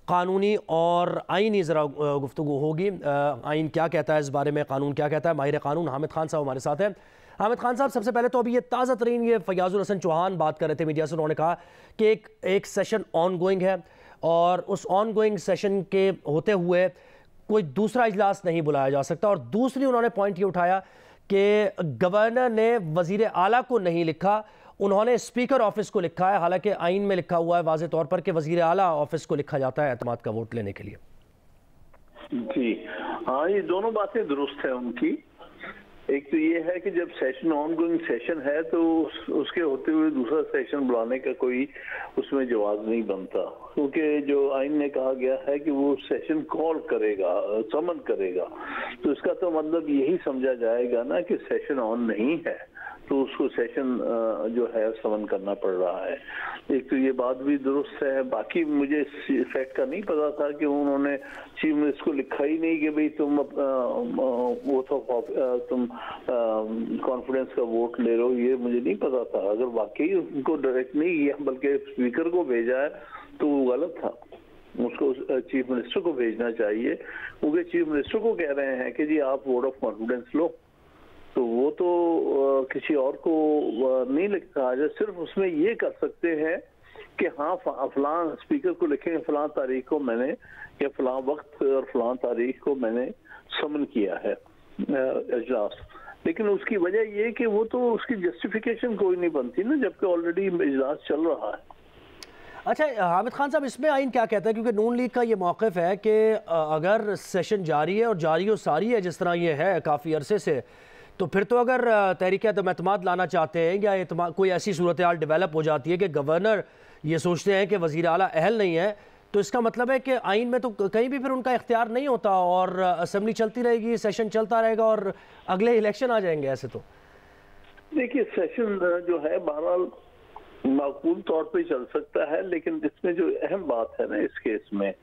कानूनी और आइनी ज़रा गुफ्तगू होगी। आइन क्या कहता है इस बारे में, कानून क्या कहता है। माहिर कानून हामिद खान साहब हमारे साथ हैं। हामिद खान साहब, सबसे पहले तो अभी ये ताज़ा तरीन ये फयाजुल हसन चौहान बात कर रहे थे मीडिया से, उन्होंने कहा कि एक सेशन ऑन गोइंग है और उस ऑन गोइंग सेशन के होते हुए कोई दूसरा इजलास नहीं बुलाया जा सकता। और दूसरी उन्होंने पॉइंट ये उठाया कि गवर्नर ने वज़ीर आला को नहीं लिखा, उन्होंने स्पीकर ऑफिस को लिखा है। हालांकि आइन में लिखा हुआ है वाज़े तौर पर कि वज़ीर आला ऑफिस को लिखा जाता है एतमाद का वोट लेने के लिए। जी हाँ, ये दोनों बातें दुरुस्त है उनकी। एक तो ये है कि जब सेशन ऑन गोइंग सेशन है तो उसके होते हुए दूसरा सेशन बुलाने का कोई उसमें जवाब नहीं बनता, क्योंकि जो आइन में कहा गया है कि वो सेशन कॉल करेगा, समन करेगा, तो इसका तो मतलब यही समझा जाएगा ना कि सेशन ऑन नहीं है, तो उसको सेशन जो है समन करना पड़ रहा है। एक तो ये बात भी दुरुस्त है। बाकी मुझे इस इफेक्ट का नहीं पता था कि उन्होंने चीफ मिनिस्टर को लिखा ही नहीं कि भाई तुम तुम कॉन्फिडेंस का वोट ले रहे हो, ये मुझे नहीं पता था। अगर वाकई उनको डायरेक्ट नहीं किया बल्कि स्पीकर को भेजा है तो वो गलत था, उसको चीफ मिनिस्टर को भेजना चाहिए, क्योंकि चीफ मिनिस्टर को कह रहे हैं कि जी आप वोट ऑफ कॉन्फिडेंस लो, तो वो तो किसी और को नहीं लिखा है। सिर्फ उसमें ये कर सकते हैं कि हाँ फलां स्पीकर को लिखेंगे फलां तारीख को मैंने या फलां वक्त और फलां तारीख को मैंने समन किया है इजलास, लेकिन उसकी वजह ये कि वो तो उसकी जस्टिफिकेशन कोई नहीं बनती ना, जबकि ऑलरेडी इजलास चल रहा है। अच्छा हामिद खान साहब, इसमें आइन क्या कहता है, क्योंकि नून लीग का ये मौक़िफ़ है कि अगर सेशन जारी है और जारी और सारी है जिस तरह ये है काफ़ी अरसे से, तो फिर तो अगर तहरीक अदम एतमाद लाना चाहते हैं या कोई ऐसी सूरत हाल डेवलप हो जाती है कि गवर्नर ये सोचते हैं कि वज़ीर आला अहल नहीं है, तो इसका मतलब है कि आइन में तो कहीं भी फिर उनका इख्तियार नहीं होता और असेंबली चलती रहेगी, सेशन चलता रहेगा और अगले इलेक्शन आ जाएंगे। ऐसे तो देखिए सेशन जो है बहरहाल माकूल तौर पे चल सकता है, लेकिन इसमें जो अहम बात है ना इस केस में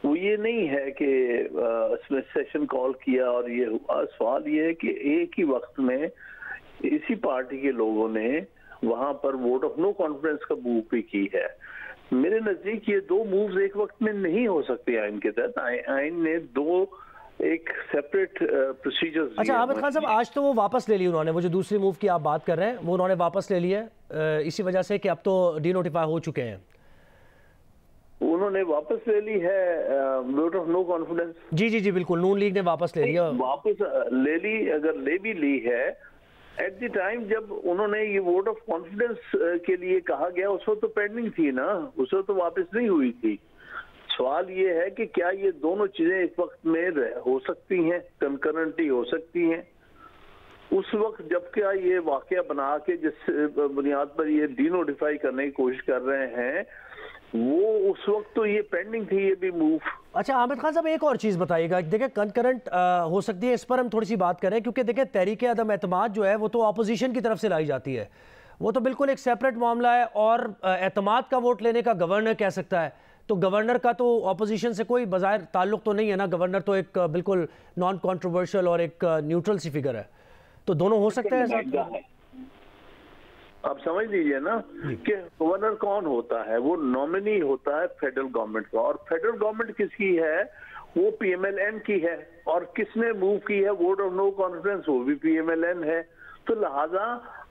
वो ये नहीं है कि इसमें सेशन कॉल किया और ये हुआ। सवाल ये है कि एक ही वक्त में इसी पार्टी के लोगों ने वहां पर वोट ऑफ नो कॉन्फिडेंस का मूव भी की है। मेरे नजदीक ये दो मूव्स एक वक्त में नहीं हो सकते आइन के तहत। आइन ने दो एक सेपरेट प्रोसीजर्स। अच्छा हामिद खान साहब, आज तो वो वापस ले ली उन्होंने, वो जो दूसरी मूव की आप बात कर रहे हैं वो उन्होंने वापस ले ली है इसी वजह से कि अब तो डीनोटिफाई हो चुके हैं। उन्होंने वापस ले ली है वोट ऑफ नो कॉन्फिडेंस। जी जी जी बिल्कुल, नून लीग ने वापस ले लिया। वापस ले ली, अगर ले भी ली है एट द टाइम जब उन्होंने ये वोट ऑफ कॉन्फिडेंस के लिए कहा गया उस वक्त तो पेंडिंग थी ना, उस वक्त तो वापस नहीं हुई थी। सवाल ये है कि क्या ये दोनों चीजें एक वक्त में हो सकती हैं, कंकरेंटली हो सकती हैं। उस वक्त जब क्या ये वाकया बना के जिस बुनियाद पर ये डीनोटिफाई करने की कोशिश कर रहे हैं, वो उस वक्त तो ये पेंडिंग थी ये भी मूव। अच्छा हामिद खान साहब, एक और चीज़ बताइएगा, देखिए कंकरेंट हो सकती है, इस पर हम थोड़ी सी बात करें, क्योंकि देखिए तहरीक अदम एतमाद जो है वो तो अपोजिशन की तरफ से लाई जाती है, वो तो बिल्कुल एक सेपरेट मामला है। और एतमाद का वोट लेने का गवर्नर कह सकता है, तो गवर्नर का तो अपोजिशन से कोई बज़ाहिर ताल्लुक तो नहीं है ना, गवर्नर तो एक बिल्कुल नॉन कॉन्ट्रोवर्शियल और एक न्यूट्रल सी फिगर है, तो दोनों हो सकते हैं। आप समझ लीजिए ना कि गवर्नर कौन होता है, वो नॉमिनी होता है फेडरल गवर्नमेंट का, और फेडरल गवर्नमेंट किसकी है, वो PMLN की है, और किसने मूव की है वोट ऑफ नो कॉन्फिडेंस, वो भी PMLN है। तो लिहाजा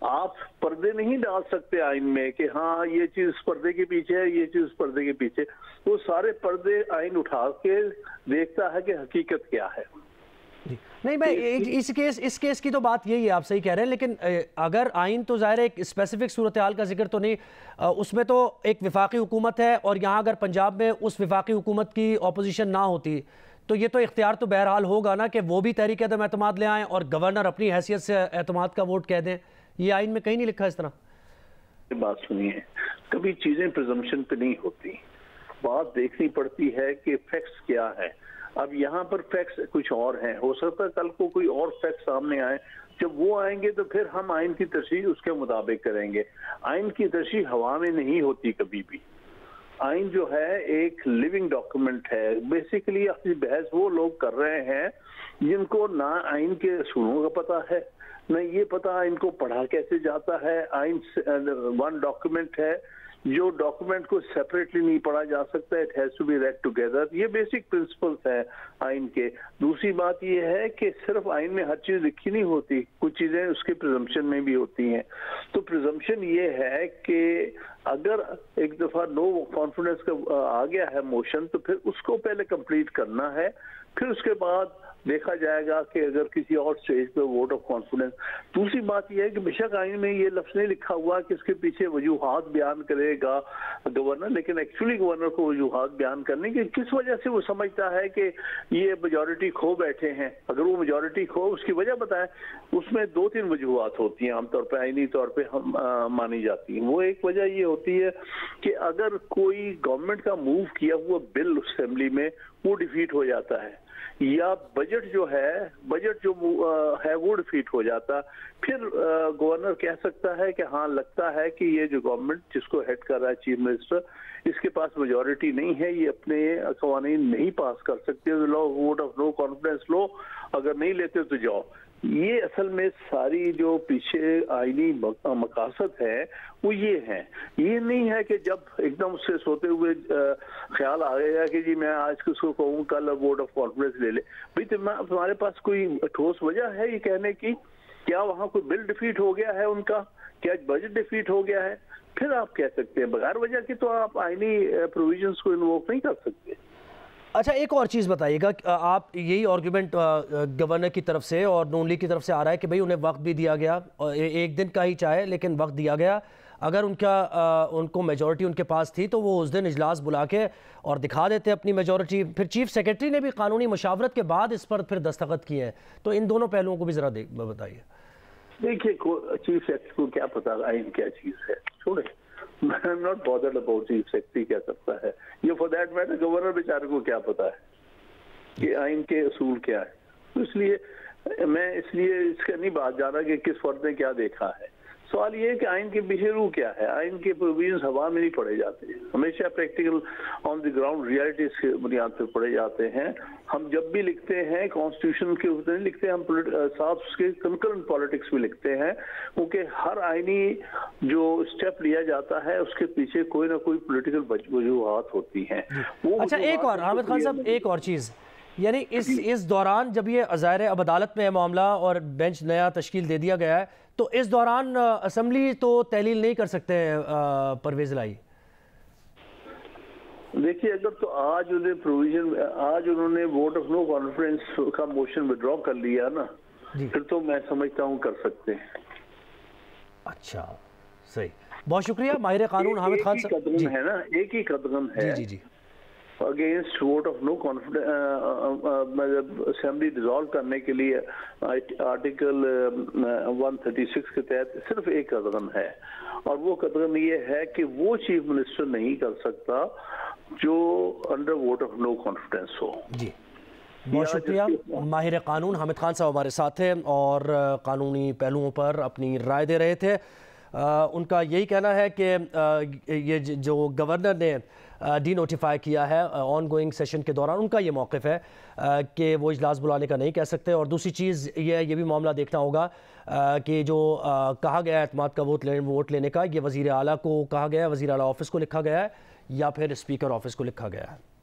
आप पर्दे नहीं डाल सकते आइन में कि हाँ ये चीज पर्दे के पीछे है, ये चीज पर्दे के पीछे। वो सारे पर्दे आइन उठा के देखता है कि हकीकत क्या है। नहीं मैं इस केस की तो बात यही है, आप सही कह रहे हैं, लेकिन अगर आइन तो ज़ाहिर है एक स्पेसिफिक सूरत हाल का जिक्र तो नहीं, उसमें तो एक विफाकी हुकूमत है, और यहाँ अगर पंजाब में उस विफाकी हुकूमत की अपोजिशन ना होती तो ये तो इख्तियार तो बहरहाल होगा ना कि वो भी तहरीक अदम एतमाद ले आएँ और गवर्नर अपनी हैसियत से एतमाद का वोट कह दें। ये आइन में कहीं नहीं लिखा इस तरह। बात सुनिए, कभी चीजें प्रिजम्पशन पे नहीं होती, बात देखनी पड़ती है कि फैक्ट्स क्या है। अब यहाँ पर फैक्ट्स कुछ और हैं, हो सकता है कल को कोई और फैक्ट सामने आए, जब वो आएंगे तो फिर हम आइन की तशरीह उसके मुताबिक करेंगे। आइन की तशरीह हवा में नहीं होती कभी भी। आइन जो है एक लिविंग डॉक्यूमेंट है। बेसिकली अपनी बहस वो लोग कर रहे हैं जिनको ना आइन के असूलों का पता है, न ये पता इनको पढ़ा कैसे जाता है। आइन वन डॉक्यूमेंट है जो डॉक्यूमेंट को सेपरेटली नहीं पढ़ा जा सकता, it has to be read together. ये बेसिक प्रिंसिपल्स हैं आइन के। दूसरी बात ये है कि सिर्फ आइन में हर चीज लिखी नहीं होती, कुछ चीजें उसके प्रिजम्पशन में भी होती हैं। तो प्रिजम्पशन ये है कि अगर एक दफा नो कॉन्फिडेंस का आ गया है मोशन, तो फिर उसको पहले कंप्लीट करना है, फिर उसके बाद देखा जाएगा कि अगर किसी और स्टेज पे वोट ऑफ कॉन्फिडेंस। दूसरी बात यह है कि बेशक आइन में ये लफ्ज नहीं लिखा हुआ कि इसके पीछे वजूहात बयान करेगा गवर्नर, लेकिन एक्चुअली गवर्नर को वजूहात बयान करने की किस वजह से वो समझता है कि ये मेजॉरिटी खो बैठे हैं। अगर वो मेजॉरिटी खो, उसकी वजह बताए। उसमें 2-3 वजूहात होती हैं आमतौर पर, आइनी तौर पर हम मानी जाती हैं। वो एक वजह ये होती है कि अगर कोई गवर्नमेंट का मूव किया हुआ बिल असेंबली में वो डिफीट हो जाता है, या बजट जो है वो डिफीट हो जाता, फिर गवर्नर कह सकता है कि हाँ लगता है कि ये जो गवर्नमेंट जिसको हेड कर रहा है चीफ मिनिस्टर, इसके पास मेजॉरिटी नहीं है, ये अपने कवानीन नहीं पास कर सकते, लॉ वोट ऑफ नो कॉन्फिडेंस लो, अगर नहीं लेते तो जाओ। ये असल में सारी जो पीछे आईनी मकासद है वो ये है। ये नहीं है कि जब एकदम से सोते हुए ख्याल आ गया कि जी मैं आज किसको कहूँ कल वोट ऑफ कॉन्फिडेंस ले ले। भाई तुम्हारे पास कोई ठोस वजह है ये कहने की? क्या वहाँ कोई बिल डिफीट हो गया है उनका? क्या बजट डिफीट हो गया है? फिर आप कह सकते हैं। बगैर वजह के तो आप आईनी प्रोविजंस को इन्वोक नहीं कर सकते। अच्छा, एक और चीज़ बताइएगा, आप यही आर्गुमेंट गवर्नर की तरफ से और नून लीग की तरफ से आ रहा है कि भाई उन्हें वक्त भी दिया गया, और एक दिन का ही चाहे लेकिन वक्त दिया गया। अगर उनको मेजॉरिटी उनके पास थी तो वो उस दिन इजलास बुला के और दिखा देते अपनी मेजॉरिटी। फिर चीफ सेक्रेटरी ने भी कानूनी मशावरत के बाद इस पर फिर दस्तखत किए हैं। तो इन दोनों पहलुओं को भी ज़रा बताइए। देखिए, चीफ सेक्रेटरी को क्या पता आइन क्या चीज़ है, छोड़े। I am not bothered about chief secretary क्या करता है, ये फॉर दैट मैटर गवर्नर बेचारे को क्या पता है कि आइन के असूल क्या है। तो इसलिए मैं इसका नहीं बात जाना कि किस फर्द ने क्या देखा है। सवाल ये है कि आइन के पीछे रूह क्या है। आइन के प्रोविजंस हवा में नहीं पढ़े जाते, हमेशा practical on the ground realities के बुनियाद पर पढ़े जाते हैं। हम जब भी लिखते हैं कॉन्स्टिट्यूशन के ऊपर नहीं लिखते, हम साथ उसके कंकरेंट पॉलिटिक्स भी लिखते हैं, क्योंकि हर आइनी जो स्टेप लिया जाता है उसके पीछे कोई ना कोई पॉलिटिकल वजूहात होती हैं। अच्छा, एक और हामिद खान साहब, एक और चीज़, यानी इस दौरान जब ये ज़ाहिर है अब अदालत में है मामला और बेंच नया तश्कील दे दिया गया है, तो इस दौरान असम्बली तो तहलील नहीं कर सकते परवेज लाई। देखिए, अगर तो आज उन्होंने वोट ऑफ नो कॉन्फिडेंस का मोशन विड्रॉ कर लिया ना, फिर तो मैं समझता हूँ कर सकते हैं। अच्छा, सही, बहुत शुक्रिया। माहिर कानून हामिद खान साहब है ना, एक ही कदम है जी जी against vote of no confidence, मतलब असेंबली डिसॉल्व करने के लिए आर्टिकल 136 के तहत सिर्फ एक कदम है, और वो कदम ये है कि वो चीफ मिनिस्टर नहीं कर सकता जो under vote of no confidence हो। जी, बहुत शुक्रिया। माहिर कानून हामिद खान साहब हमारे साथ थे और कानूनी पहलुओं पर अपनी राय दे रहे थे। उनका यही कहना है कि ये जो गवर्नर ने डी नोटिफाई किया है ऑन गोइंग सेशन के दौरान, उनका ये मौक़िफ़ है कि वो इजलास बुलाने का नहीं कह सकते। और दूसरी चीज़ ये भी मामला देखना होगा कि जो कहा गया है एतमाद का वोट लेने का, ये वज़ीर आला को कहा गया है, वज़ीर आला ऑफिस को लिखा गया है या फिर स्पीकर ऑफिस को लिखा गया है।